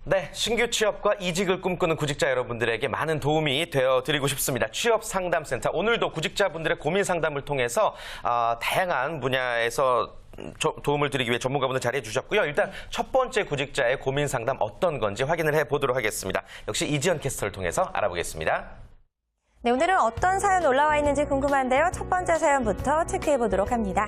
네, 신규 취업과 이직을 꿈꾸는 구직자 여러분들에게 많은 도움이 되어드리고 싶습니다. 취업상담센터, 오늘도 구직자분들의 고민 상담을 통해서 다양한 분야에서 도움을 드리기 위해 전문가분들 자리해 주셨고요. 일단 첫 번째 구직자의 고민 상담 어떤 건지 확인을 해보도록 하겠습니다. 역시 이지연 캐스터를 통해서 알아보겠습니다. 네, 오늘은 어떤 사연 올라와 있는지 궁금한데요. 첫 번째 사연부터 체크해 보도록 합니다.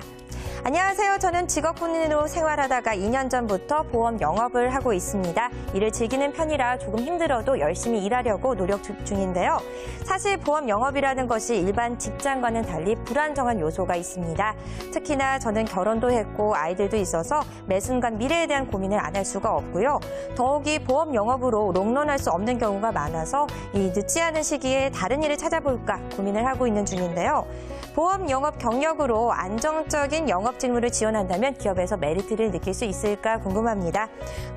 안녕하세요. 저는 직업군인으로 생활하다가 2년 전부터 보험 영업을 하고 있습니다. 일을 즐기는 편이라 조금 힘들어도 열심히 일하려고 노력 중인데요. 사실 보험 영업이라는 것이 일반 직장과는 달리 불안정한 요소가 있습니다. 특히나 저는 결혼도 했고 아이들도 있어서 매 순간 미래에 대한 고민을 안 할 수가 없고요. 더욱이 보험 영업으로 롱런할 수 없는 경우가 많아서 이 늦지 않은 시기에 다른 일을 찾아볼까 고민을 하고 있는 중인데요. 보험 영업 경력으로 안정적인 영업 직무를 지원한다면 기업에서 메리트를 느낄 수 있을까 궁금합니다.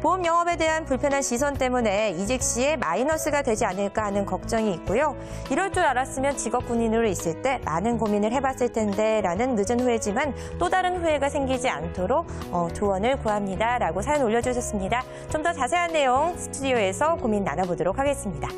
보험 영업에 대한 불편한 시선 때문에 이직 시에 마이너스가 되지 않을까 하는 걱정이 있고요. 이럴 줄 알았으면 직업군인으로 있을 때 많은 고민을 해봤을 텐데 라는 늦은 후회지만 또 다른 후회가 생기지 않도록 조언을 구합니다. 라고 사연 올려주셨습니다. 좀 더 자세한 내용 스튜디오에서 고민 나눠보도록 하겠습니다.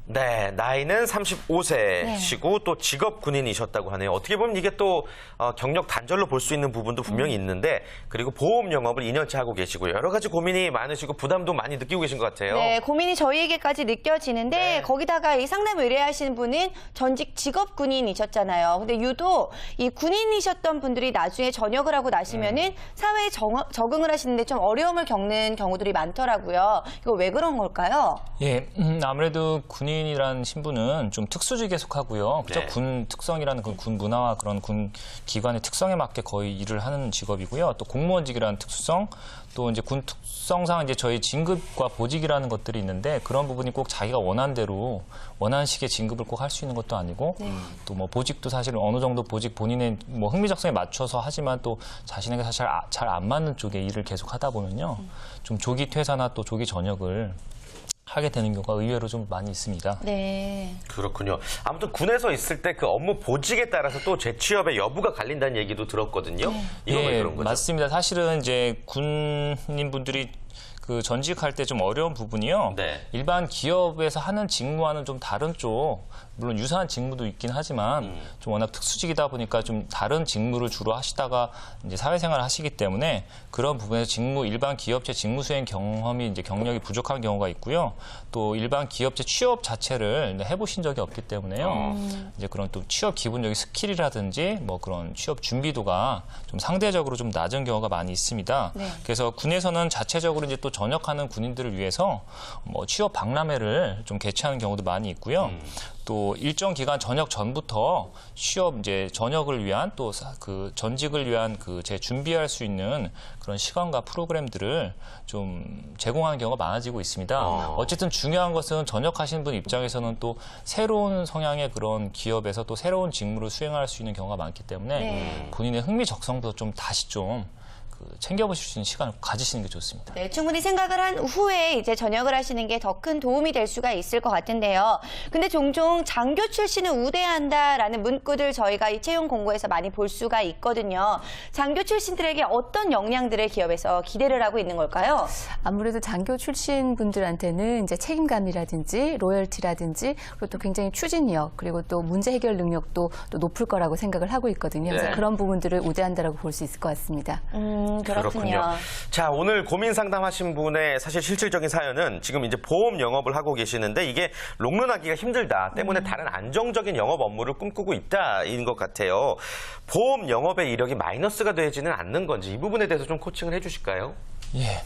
네, 나이는 35세시고 또 직업 군인이셨다고 하네요. 어떻게 보면 이게 또 경력 단절로 볼 수 있는 부분도 분명히 있는데, 그리고 보험 영업을 2년째 하고 계시고 여러 가지 고민이 많으시고 부담도 많이 느끼고 계신 것 같아요. 네, 고민이 저희에게까지 느껴지는데 네. 거기다가 이 상담 의뢰하시는 분은 전직 직업 군인이셨잖아요. 근데 유독 이 군인이셨던 분들이 나중에 전역을 하고 나시면은 사회에 적응을 하시는데 좀 어려움을 겪는 경우들이 많더라고요. 이거 왜 그런 걸까요? 예, 아무래도 군인이라는 신분은 좀 특수직에 속하고요. 그죠? 네. 군 특성이라는 그 군 문화와 그런 군 기관의 특성에 맞게 거의 일을 하는 직업이고요. 또 공무원직이라는 특수성, 또 이제 군 특성상 이제 저희 진급과 보직이라는 것들이 있는데 그런 부분이 꼭 자기가 원하는 대로 원하는 식의 진급을 꼭 할 수 있는 것도 아니고 또 뭐 보직도 사실 어느 정도 보직 본인의 뭐 흥미적성에 맞춰서 하지만 또 자신에게 사실 잘 안 맞는 쪽에 일을 계속 하다 보면요. 좀 조기 퇴사나 또 조기 전역을 하게 되는 경우가 의외로 좀 많이 있습니다. 네. 그렇군요. 아무튼 군에서 있을 때 그 업무 보직에 따라서 또 재취업의 여부가 갈린다는 얘기도 들었거든요. 이거 왜 그런 거죠? 맞습니다. 사실은 이제 군인분들이 그 전직할 때 좀 어려운 부분이요. 네. 일반 기업에서 하는 직무와는 좀 다른 쪽, 물론 유사한 직무도 있긴 하지만 좀 워낙 특수직이다 보니까 좀 다른 직무를 주로 하시다가 이제 사회생활을 하시기 때문에 그런 부분에서 일반 기업체 직무 수행 경험이 이제 경력이 부족한 경우가 있고요. 또 일반 기업체 취업 자체를 해보신 적이 없기 때문에요. 이제 그런 또 취업 기본적인 스킬이라든지 뭐 그런 취업 준비도가 좀 상대적으로 좀 낮은 경우가 많이 있습니다. 네. 그래서 군에서는 자체적으로 이제 또 전역하는 군인들을 위해서 뭐 취업 박람회를 좀 개최하는 경우도 많이 있고요. 또 일정 기간 전역 전부터 취업 이제 전역을 위한 또 그 전직을 위한 그 준비할 수 있는 그런 시간과 프로그램들을 좀 제공하는 경우가 많아지고 있습니다. 어쨌든 중요한 것은 전역하신 분 입장에서는 또 새로운 성향의 그런 기업에서 또 새로운 직무를 수행할 수 있는 경우가 많기 때문에 본인의 흥미적성도 좀 다시 좀 챙겨보실 수 있는 시간을 가지시는 게 좋습니다. 네, 충분히 생각을 한 후에 이제 전역을 하시는 게 더 큰 도움이 될 수가 있을 것 같은데요. 근데 종종 장교 출신은 우대한다라는 문구들 저희가 이 채용 공고에서 많이 볼 수가 있거든요. 장교 출신들에게 어떤 역량들을 기업에서 기대를 하고 있는 걸까요? 아무래도 장교 출신 분들한테는 이제 책임감이라든지 로열티라든지 그리고 또 굉장히 추진력 그리고 또 문제 해결 능력도 또 높을 거라고 생각을 하고 있거든요. 그래서 그런 부분들을 우대한다라고 볼 수 있을 것 같습니다. 그렇군요. 자, 오늘 고민 상담하신 분의 사실 실질적인 사연은 지금 이제 보험 영업을 하고 계시는데 이게 롱런하기가 힘들다 때문에 다른 안정적인 영업 업무를 꿈꾸고 있다인 것 같아요. 보험 영업의 이력이 마이너스가 되지는 않는 건지 이 부분에 대해서 좀 코칭을 해주실까요? 예,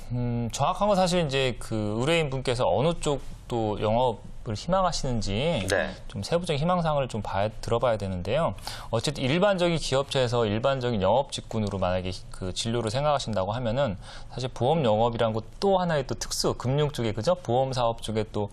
정확한 건 사실 이제 그 의뢰인 분께서 어느 쪽도 영업을 희망하시는지 네. 좀 세부적인 희망사항을 좀 들어봐야 되는데요. 어쨌든 일반적인 기업체에서 일반적인 영업 직군으로 만약에 그 진로를 생각하신다고 하면은 사실 보험 영업이란 것 또 하나의 또 특수 금융 쪽에 그죠? 보험 사업 쪽에 또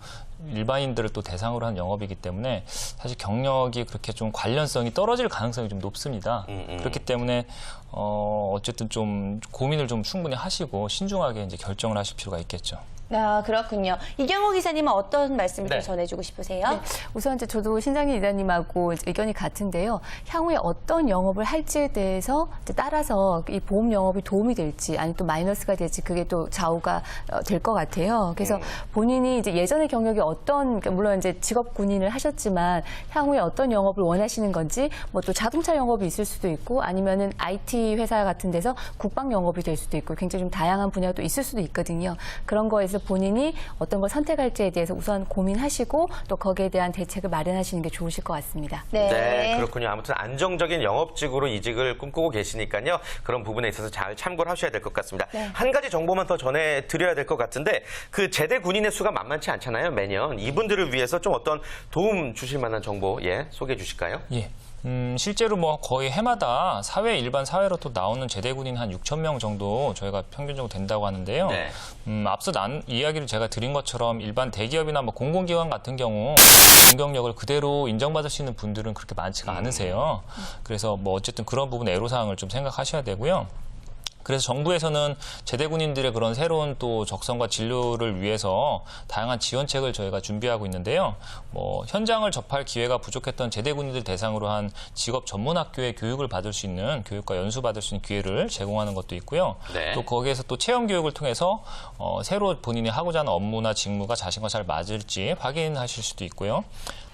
일반인들을 또 대상으로 한 영업이기 때문에 사실 경력이 그렇게 좀 관련성이 떨어질 가능성이 좀 높습니다. 그렇기 때문에 어쨌든 좀 고민을 좀 충분히 하시고 신중하게 이제 결정을 하실 필요가 있겠죠. 아, 그렇군요. 이경호 기사님은 어떤 말씀을 네. 좀 전해주고 싶으세요? 네, 우선 이제 저도 신장희 이사님하고 의견이 같은데요. 향후에 어떤 영업을 할지에 대해서 이제 따라서 이 보험 영업이 도움이 될지 아니 또 마이너스가 될지 그게 또 좌우가 될 것 같아요. 그래서 본인이 이제 예전의 경력이 어떤 물론 이제 직업 군인을 하셨지만 향후에 어떤 영업을 원하시는 건지 뭐 또 자동차 영업이 있을 수도 있고 아니면은 IT 회사 같은 데서 국방 영업이 될 수도 있고 굉장히 좀 다양한 분야도 있을 수도 있거든요. 그런 거에서 본인이 어떤 걸 선택할지에 대해서 우선 고민하시고 또 거기에 대한 대책을 마련하시는 게 좋으실 것 같습니다. 네, 그렇군요. 아무튼 안정적인 영업직으로 이직을 꿈꾸고 계시니까요. 그런 부분에 있어서 잘 참고를 하셔야 될 것 같습니다. 한 가지 정보만 더 전해드려야 될 것 같은데 그 제대 군인의 수가 만만치 않잖아요, 매년. 이분들을 위해서 좀 어떤 도움 주실 만한 정보 소개해 주실까요? 예. 실제로 뭐 거의 해마다 일반 사회로 또 나오는 제대군인 한 6천 명 정도 저희가 평균적으로 된다고 하는데요. 네. 앞서 이야기를 제가 드린 것처럼 일반 대기업이나 뭐 공공기관 같은 경우 공경력을 그대로 인정받을 수 있는 분들은 그렇게 많지가 않으세요. 그래서 뭐 어쨌든 그런 부분 애로사항을 좀 생각하셔야 되고요. 그래서 정부에서는 제대군인들의 그런 새로운 또 적성과 진로를 위해서 다양한 지원책을 저희가 준비하고 있는데요. 뭐 현장을 접할 기회가 부족했던 제대군인들 대상으로 한 직업 전문학교의 교육을 받을 수 있는 교육과 연수 받을 수 있는 기회를 제공하는 것도 있고요. 네. 또 거기에서 또 체험 교육을 통해서 새로 본인이 하고자 하는 업무나 직무가 자신과 잘 맞을지 확인하실 수도 있고요.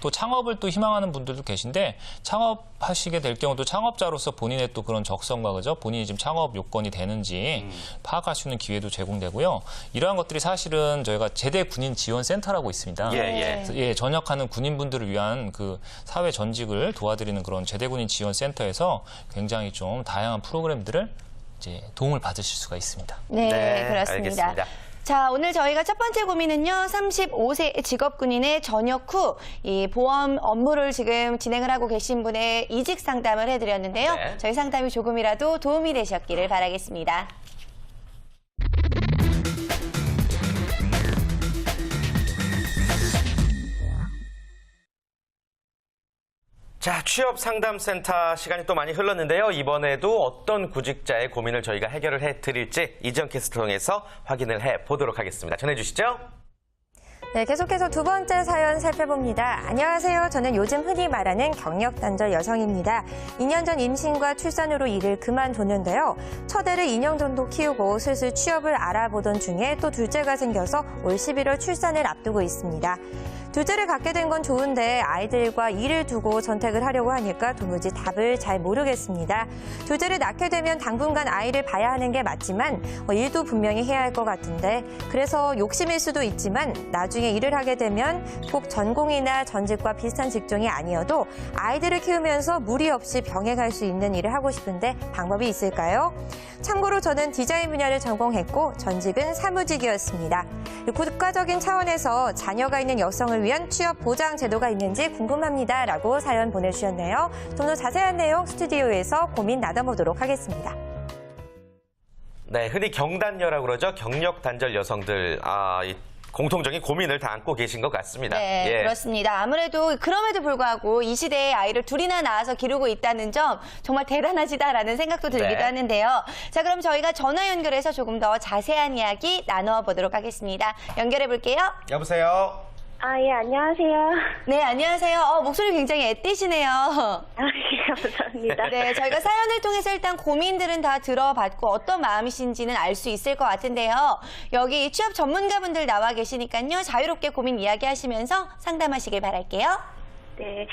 또 창업을 또 희망하는 분들도 계신데 창업하시게 될 경우도 창업자로서 본인의 또 그런 적성과 그죠? 본인이 지금 창업 요건이 되는지 파악할 수 있는 기회도 제공되고요. 이러한 것들이 사실은 저희가 제대 군인 지원 센터라고 있습니다. 그래서 전역하는 군인분들을 위한 그 사회 전직을 도와드리는 그런 제대 군인 지원 센터에서 굉장히 좀 다양한 프로그램들을 이제 도움을 받으실 수가 있습니다. 네, 그렇습니다. 알겠습니다. 자, 오늘 저희가 첫 번째 고민은요, 35세 직업군인의 전역 후 이 보험 업무를 지금 진행을 하고 계신 분의 이직 상담을 해드렸는데요. 네. 저희 상담이 조금이라도 도움이 되셨기를 바라겠습니다. 자, 취업 상담센터 시간이 또 많이 흘렀는데요. 이번에도 어떤 구직자의 고민을 저희가 해결을 해드릴지 이지영 캐스터를 통해서 확인을 해보도록 하겠습니다. 전해주시죠. 네, 계속해서 두 번째 사연 살펴봅니다. 안녕하세요. 저는 요즘 흔히 말하는 경력 단절 여성입니다. 2년 전 임신과 출산으로 일을 그만뒀는데요. 첫애를 2년 정도 키우고 슬슬 취업을 알아보던 중에 또 둘째가 생겨서 올 11월 출산을 앞두고 있습니다. 둘째를 갖게 된 건 좋은데 아이들과 일을 두고 선택을 하려고 하니까 도무지 답을 잘 모르겠습니다. 둘째를 낳게 되면 당분간 아이를 봐야 하는 게 맞지만 일도 분명히 해야 할 것 같은데 그래서 욕심일 수도 있지만 나중에 일을 하게 되면 꼭 전공이나 전직과 비슷한 직종이 아니어도 아이들을 키우면서 무리 없이 병행할 수 있는 일을 하고 싶은데 방법이 있을까요? 참고로 저는 디자인 분야를 전공했고 전직은 사무직이었습니다. 국가적인 차원에서 자녀가 있는 여성을 위한 취업 보장 제도가 있는지 궁금합니다. 라고 사연 보내주셨네요. 좀 더 자세한 내용 스튜디오에서 고민 나눠보도록 하겠습니다. 네, 흔히 경단녀라고 그러죠. 경력 단절 여성들. 이 공통적인 고민을 다 안고 계신 것 같습니다. 네, 그렇습니다. 아무래도 그럼에도 불구하고 이 시대에 아이를 둘이나 낳아서 기르고 있다는 점 정말 대단하시다라는 생각도 들기도 네. 하는데요. 자, 그럼 저희가 전화 연결해서 조금 더 자세한 이야기 나눠보도록 하겠습니다. 연결해 볼게요. 여보세요? 예, 안녕하세요. 네, 안녕하세요. 목소리 굉장히 애띠시네요. 예, 감사합니다. 네, 저희가 사연을 통해서 일단 고민들은 다 들어봤고 어떤 마음이신지는 알 수 있을 것 같은데요. 여기 취업 전문가분들 나와 계시니까요. 자유롭게 고민 이야기하시면서 상담하시길 바랄게요. 네.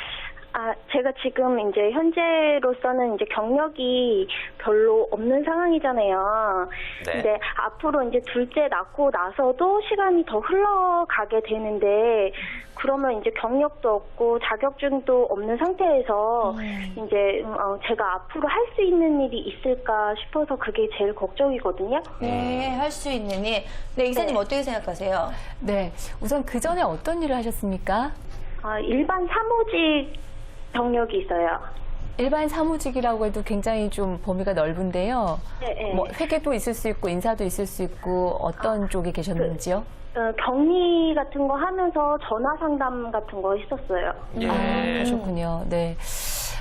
제가 지금 이제 현재로서는 이제 경력이 별로 없는 상황이잖아요. 네. 근데 앞으로 이제 둘째 낳고 나서도 시간이 더 흘러가게 되는데 그러면 이제 경력도 없고 자격증도 없는 상태에서 이제 제가 앞으로 할 수 있는 일이 있을까 싶어서 그게 제일 걱정이거든요. 네, 할 수 있는 일. 네, 이사님 네. 어떻게 생각하세요? 네, 우선 그 전에 어떤 일을 하셨습니까? 일반 사무직 경력이 있어요. 일반 사무직이라고 해도 굉장히 좀 범위가 넓은데요. 네. 뭐 회계도 있을 수 있고 인사도 있을 수 있고 어떤 쪽에 계셨는지요? 격리 같은 거 하면서 전화 상담 같은 거 했었어요. 예. 그러셨군요. 네.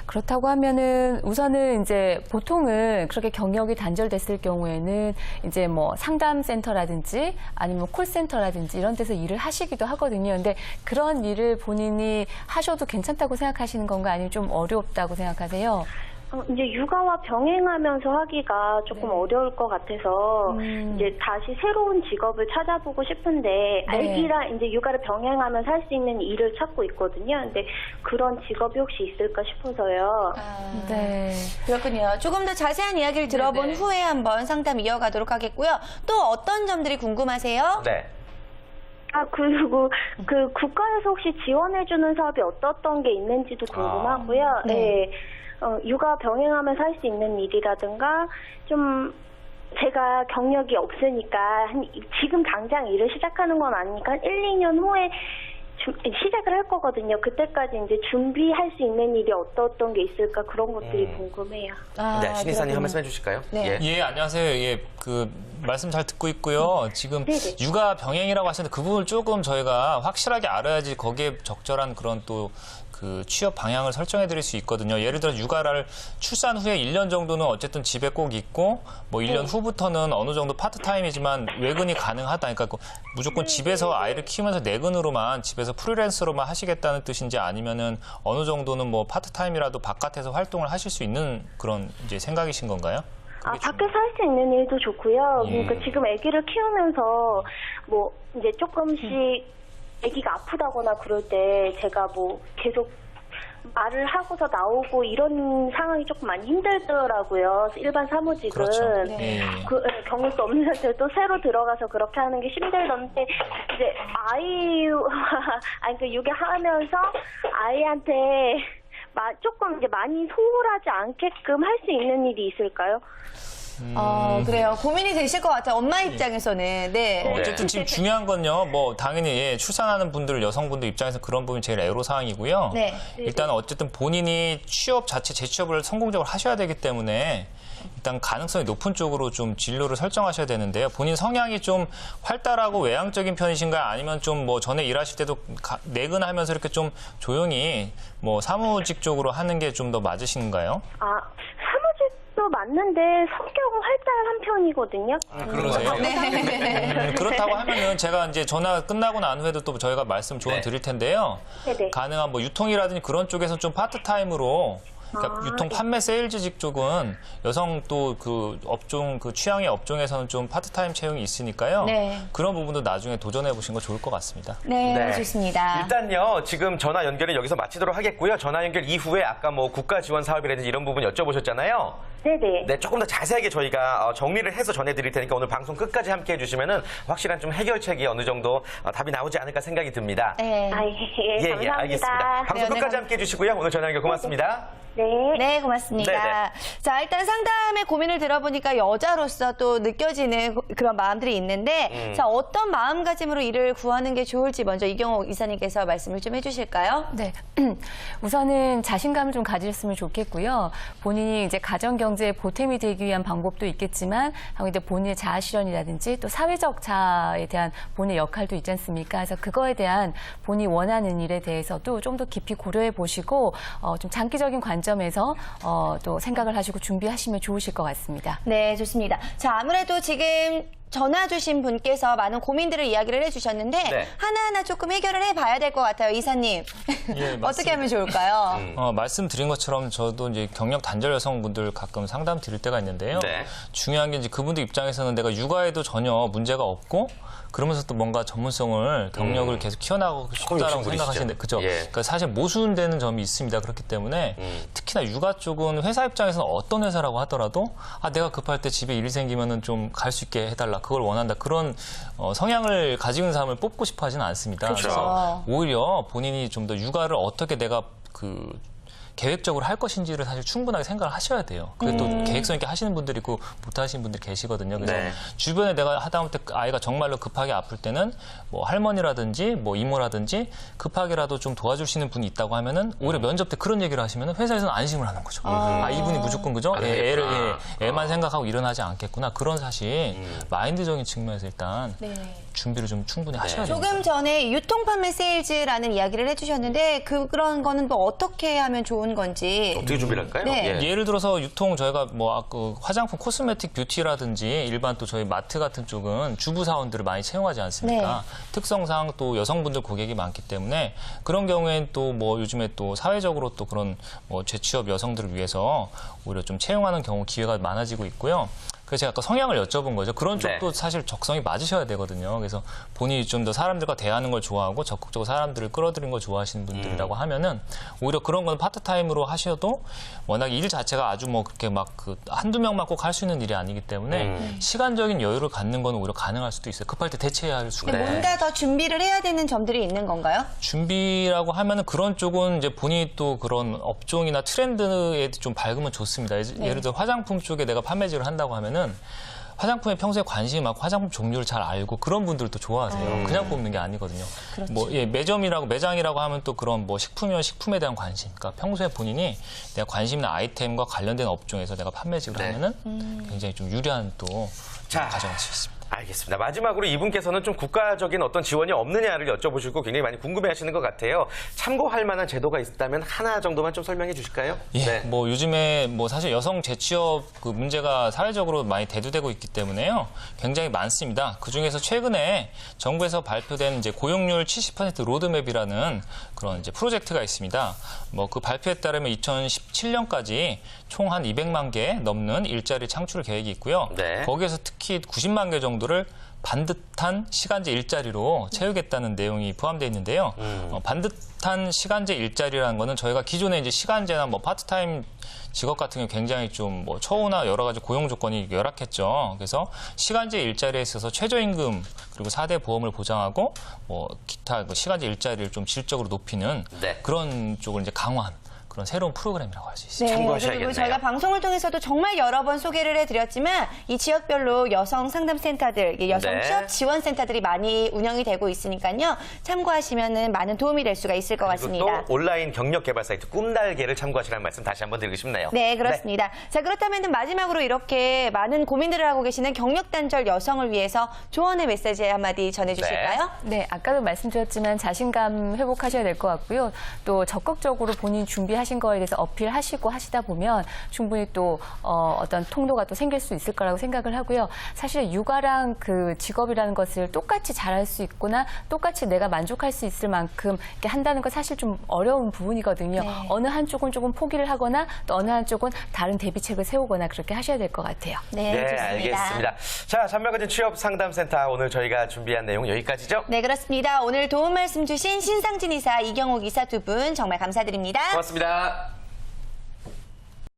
그렇다고 하면은 우선은 이제 보통은 그렇게 경력이 단절됐을 경우에는 이제 뭐 상담센터라든지 아니면 콜센터라든지 이런 데서 일을 하시기도 하거든요. 근데 그런 일을 본인이 하셔도 괜찮다고 생각하시는 건가 아니면 좀 어렵다고 생각하세요? 이제 육아와 병행하면서 하기가 조금 어려울 것 같아서 이제 다시 새로운 직업을 찾아보고 싶은데 아기랑 이제 육아를 병행하면서 할 수 있는 일을 찾고 있거든요. 근데 그런 직업이 혹시 있을까 싶어서요. 네. 그렇군요. 조금 더 자세한 이야기를 들어본 후에 한번 상담 이어가도록 하겠고요. 또 어떤 점들이 궁금하세요? 네. 그리고 그 국가에서 혹시 지원해주는 사업이 어떤 게 있는지도 궁금하고요. 네. 육아 병행하면서 할 수 있는 일이라든가 좀 제가 경력이 없으니까 지금 당장 일을 시작하는 건 아니니까 1, 2년 후에 시작을 할 거거든요. 그때까지 이제 준비할 수 있는 일이 어떤 게 있을까 그런 것들이 궁금해요. 네, 신이사님 한 말씀 해주실까요? 네. 예, 안녕하세요. 예, 그 말씀 잘 듣고 있고요. 지금 네네. 육아 병행이라고 하시는데 그 부분을 조금 저희가 확실하게 알아야지 거기에 적절한 그런 또 그 취업 방향을 설정해 드릴 수 있거든요. 예를 들어 육아를 출산 후에 1년 정도는 어쨌든 집에 꼭 있고 뭐 1년 후부터는 어느 정도 파트타임이지만 외근이 가능하다. 그러니까 무조건 집에서 아이를 키우면서 내근으로만 집에서 프리랜서로만 하시겠다는 뜻인지 아니면은 어느 정도는 뭐 파트타임이라도 바깥에서 활동을 하실 수 있는 그런 이제 생각이신 건가요? 밖에서 할 수 있는 일도 좋고요. 그러니까 지금 아기를 키우면서 뭐 이제 조금씩 아기가 아프다거나 그럴 때 제가 뭐 계속 말을 하고서 나오고 이런 상황이 조금 많이 힘들더라고요. 일반 사무직은. 그렇죠. 경력도 없는 상태로 또 새로 들어가서 그렇게 하는 게 힘들던데 이제 그 육아하면서 아이한테 조금 이제 많이 소홀하지 않게끔 할 수 있는 일이 있을까요? 그래요. 고민이 되실 것 같아요. 엄마 입장에서는. 네. 어쨌든 지금 중요한 건요. 뭐 당연히 출산하는 분들 여성분들 입장에서 그런 부분이 제일 애로사항이고요. 네. 일단 어쨌든 본인이 취업 자체 재취업을 성공적으로 하셔야 되기 때문에 일단 가능성이 높은 쪽으로 좀 진로를 설정하셔야 되는데요. 본인 성향이 좀 활달하고 외향적인 편이신가요? 아니면 좀 뭐 전에 일하실 때도 내근하면서 이렇게 좀 조용히 뭐 사무직 쪽으로 하는 게 좀 더 맞으신가요? 사무직도 맞는데 성격은 활달한 편이거든요. 그러세요? 네. 그렇다고 하면은 제가 이제 전화 끝나고 난 후에도 또 저희가 말씀 조언 드릴 텐데요. 네네. 가능한 뭐 유통이라든지 그런 쪽에서 좀 파트타임으로 그러니까 유통 판매 세일즈직 쪽은 여성 또 그 업종 그 취향의 업종에서는 좀 파트타임 채용이 있으니까요. 네. 그런 부분도 나중에 도전해 보신 거 좋을 것 같습니다. 네, 좋습니다. 일단요, 지금 전화 연결은 여기서 마치도록 하겠고요. 전화 연결 이후에 아까 뭐 국가 지원 사업이라든지 이런 부분 여쭤보셨잖아요. 네네. 네, 조금 더 자세하게 저희가 정리를 해서 전해드릴 테니까 오늘 방송 끝까지 함께 해주시면은 확실한 좀 해결책이 어느 정도 답이 나오지 않을까 생각이 듭니다. 네. 감사합니다. 알겠습니다. 방송 네, 끝까지 함께 해주시고요. 오늘 전화 연결 고맙습니다. 네. 네, 고맙습니다. 네네. 자, 일단 상담의 고민을 들어보니까 여자로서 또 느껴지는 그런 마음들이 있는데, 자, 어떤 마음가짐으로 일을 구하는 게 좋을지 먼저 이경옥 이사님께서 말씀을 좀 해주실까요? 네. 우선은 자신감을 좀 가지셨으면 좋겠고요. 본인이 이제 가정 경제에 보탬이 되기 위한 방법도 있겠지만, 이제 본인의 자아 실현이라든지 또 사회적 자아에 대한 본인의 역할도 있지 않습니까? 그래서 그거에 대한 본인이 원하는 일에 대해서도 좀 더 깊이 고려해 보시고, 좀 장기적인 관점에서 또 생각을 하시고 준비하시면 좋으실 것 같습니다. 네, 좋습니다. 자, 아무래도 지금 전화 주신 분께서 많은 고민들을 이야기를 해주셨는데 네. 하나하나 조금 해결을 해봐야 될 것 같아요, 이사님. 예, 맞습니다. 어떻게 하면 좋을까요? 말씀드린 것처럼 저도 이제 경력 단절 여성분들 가끔 상담 드릴 때가 있는데요. 네. 중요한 게 이제 그분들 입장에서는 내가 육아에도 전혀 문제가 없고 그러면서 또 뭔가 전문성을 경력을 계속 키워나가고 싶다라고 욕심 생각하시는데 부리시죠. 그죠? 예. 그러니까 사실 모순되는 점이 있습니다. 그렇기 때문에 특히나 육아 쪽은 회사 입장에서는 어떤 회사라고 하더라도 내가 급할 때 집에 일이 생기면은 좀 갈 수 있게 해달라. 그걸 원한다. 그런 성향을 가지고 있는 사람을 뽑고 싶어 하지는 않습니다. 그렇죠. 그래서 오히려 본인이 좀 더 육아를 어떻게 내가 계획적으로 할 것인지를 사실 충분하게 생각을 하셔야 돼요. 그게 또 계획성 있게 하시는 분들이 있고 못 하시는 분들이 계시거든요. 그래서 네. 주변에 내가 하다못해 아이가 정말로 급하게 아플 때는 뭐 할머니라든지 뭐 이모라든지 급하게라도 좀 도와줄 수 있는 분이 있다고 하면은 오히려 면접 때 그런 얘기를 하시면은 회사에서는 안심을 하는 거죠. 이분이 무조건 그죠? 애만 생각하고 일어나지 않겠구나. 그런 사실 마인드적인 측면에서 일단 준비를 좀 충분히 하셔야 돼요. 조금 전에 유통판매 세일즈라는 이야기를 해주셨는데 그런 거는 또 어떻게 하면 좋은 좋은 건지. 어떻게 준비를 할까요? 네. 예. 예를 들어서 유통 저희가 뭐 그 화장품 코스메틱 뷰티라든지 일반 또 저희 마트 같은 쪽은 주부 사원들을 많이 채용하지 않습니까? 특성상 또 여성분들 고객이 많기 때문에 그런 경우엔 또 뭐 요즘에 또 사회적으로 또 그런 뭐 재취업 여성들을 위해서 오히려 좀 채용하는 경우 기회가 많아지고 있고요. 그래서 제가 아까 성향을 여쭤본 거죠. 그런 쪽도 사실 적성이 맞으셔야 되거든요. 그래서 본인이 좀 더 사람들과 대하는 걸 좋아하고 적극적으로 사람들을 끌어들이는 걸 좋아하시는 분들이라고 하면은 오히려 그런 건 파트타임으로 하셔도 워낙 일 자체가 아주 뭐 그렇게 막 그 한두 명만 꼭 할 수 있는 일이 아니기 때문에 시간적인 여유를 갖는 건 오히려 가능할 수도 있어요. 급할 때 대체해야 할 수가 근데 있어요. 뭔가 더 준비를 해야 되는 점들이 있는 건가요? 준비라고 하면은 그런 쪽은 이제 본인이 또 그런 업종이나 트렌드에 좀 밝으면 좋습니다. 예를 들어 화장품 쪽에 내가 판매직을 한다고 하면은 화장품에 평소에 관심이 많고 화장품 종류를 잘 알고 그런 분들도 좋아하세요. 그냥 뽑는 게 아니거든요. 뭐 매장이라고 하면 또 그런 뭐 식품이면 식품에 대한 관심. 그러니까 평소에 본인이 내가 관심 있는 아이템과 관련된 업종에서 내가 판매직을 하면은 굉장히 좀 유리한 또 가정을 수 있습니다. 알겠습니다. 마지막으로 이분께서는 좀 국가적인 어떤 지원이 없느냐를 여쭤보시고 굉장히 많이 궁금해하시는 것 같아요. 참고할 만한 제도가 있다면 하나 정도만 좀 설명해 주실까요? 예, 네. 뭐 요즘에 뭐 사실 여성 재취업 그 문제가 사회적으로 많이 대두되고 있기 때문에요. 굉장히 많습니다. 그 중에서 최근에 정부에서 발표된 이제 고용률 70% 로드맵이라는 그런 이제 프로젝트가 있습니다. 뭐 그 발표에 따르면 2017년까지 총 한 200만 개 넘는 일자리 창출 계획이 있고요. 네. 거기에서 특히 90만 개 정도를 반듯한 시간제 일자리로 채우겠다는 내용이 포함되어 있는데요. 반듯한 시간제 일자리라는 거는 저희가 기존에 이제 시간제나 뭐 파트타임 직업 같은 경우 굉장히 좀 뭐 처우나 여러 가지 고용 조건이 열악했죠. 그래서 시간제 일자리에 있어서 최저임금 그리고 4대 보험을 보장하고 뭐 기타 시간제 일자리를 좀 질적으로 높이는 그런 쪽을 이제 강화한 그런 새로운 프로그램이라고 할 수 있습니다. 참고하셔야겠네요. 그리고 저희가 방송을 통해서도 정말 여러 번 소개를 해드렸지만 이 지역별로 여성 상담센터들, 여성 취업 지원센터들이 많이 운영이 되고 있으니까요. 참고하시면 많은 도움이 될 수가 있을 것 그리고 같습니다. 또 온라인 경력 개발 사이트 꿈달개를 참고하시라는 말씀 다시 한번 드리고 싶네요. 네, 그렇습니다. 자, 그렇다면 마지막으로 이렇게 많은 고민들을 하고 계시는 경력단절 여성을 위해서 조언의 메시지 한마디 전해주실까요? 네, 아까도 말씀드렸지만 자신감 회복하셔야 될 것 같고요. 또 적극적으로 본인 준비하신 거에 대해서 어필하시고 하시다 보면 충분히 또 어떤 통로가 또 생길 수 있을 거라고 생각을 하고요. 사실 육아랑 그 직업이라는 것을 똑같이 잘할 수 있거나 똑같이 내가 만족할 수 있을 만큼 이렇게 한다는 건 사실 좀 어려운 부분이거든요. 네. 어느 한쪽은 조금 포기를 하거나 또 어느 한쪽은 다른 대비책을 세우거나 그렇게 하셔야 될 것 같아요. 네, 좋습니다. 알겠습니다. 자, 잔명가진 취업상담센터 오늘 저희가 준비한 내용 여기까지죠? 네, 그렇습니다. 오늘 도움 말씀 주신 신상진 이사, 이경옥 이사 두 분 정말 감사드립니다. 고맙습니다.